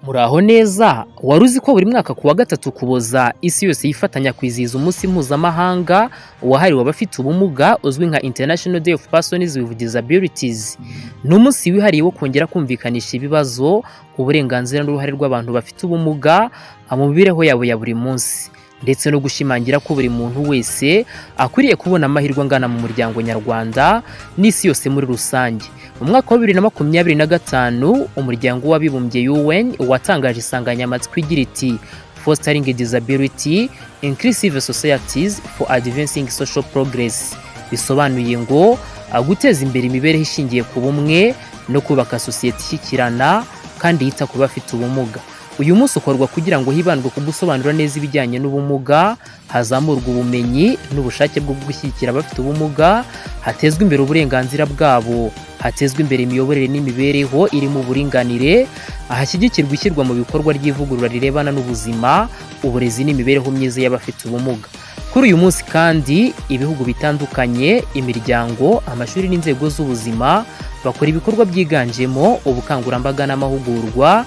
Muraho neza, wari uzi ko buri mwaka ku wa gatatu Ukuboza isi yose yifatanya kwizihiza umunsi mpuzamahanga wahariwe abafite ubumuga uzwi nka International Day of Persons with Disabilities. Ni umunsi wihariye wo kongera kumvikanisha ibibazo, uburenganzira n'uruhare rw'abantu bafite ubumuga mu mibereho yabo ya buri munsi, ndetse no gushimangira ko buri muntu wese akwiriye kubona amahirwe angana mu muryango nyarwanda n'isi yose muri rusange. Mu mwaka wa 2025 umuryango w'abibumbye UN watangaje insanganyamatsiko igira iti Fostering Disability Inclusive Societies for Advancing Social Progress, bisobanuye ngo guteza imbere imibereho ishingiye ku bumwe no kubaka sosiyete ishyikirana kandi yita ku bafite ubumuga. Uyu munsi ukorwa kugira ngo hibandwe ku gusobanura neza ibijyanye n'ubumuga, hazamurwa ubumenyi n'ubushake bwo gushyigikira abafite ubumuga, hatezwe imbere uburenganzira bwabo, hatezwe imbere imiyoborere n'imibereho irimo uburinganire, ahashyigikirwa ishyirwa mu bikorwa ry'ivugurura rirebana n'ubuzima, uburezi n'imibereho myiza y'abafite ubumuga. Kuri uyu munsi kandi ibihugu bitandukanye, imiryango, amashuri n'inzego z'ubuzima bakora ibikorwa byiganjemo ubukangurambaga n'amahugurwa,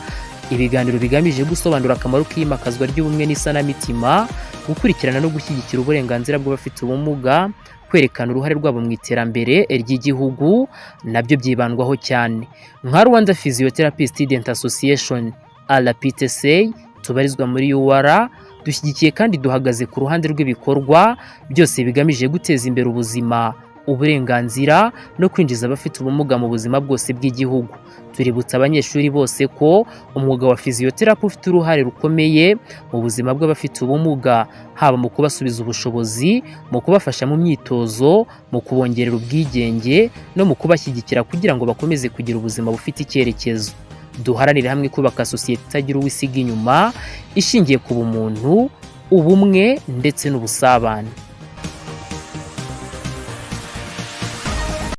ibiganiro bigamije gusobanura akamaro k'iyimakazwa ry'ubumwe n'isanamitima, gukurikirana no gushyigikira uburenganzira bw'abafite ubumuga, kwerekana uruhare rwabo mu iterambere ry'igihugu, nabyo byibandwaho cyane. Nka Rwanda Physiotherapy Student Association RPTSA tubarizwa muri UR, dushyigikiye kandi duhagaze ku ruhande rw'ibikorwa byose bigamije guteza imbere ubuzima, uburenganzira no kwinjiza abafite ubumuga mu buzima bwose bw'igihugu. Tuributsa abanyeshuri bose ko umwuga wa physiotherapy ufite uruhare rukomeye mu buzima bw'abafite ubumuga, haba mu kubasubiza ubushobozi, mu kubafasha mu myitozo, mu kubongerera ubwigenge no mu kubashyigikira kugira ngo bakomeze kugira ubuzima bufite icyerekezo. Duharanire hamwe kubaka sosiyete itagira uwisiga inyuma, ishingiye ku bumuntu, ubumwe ndetse n'ubusabane.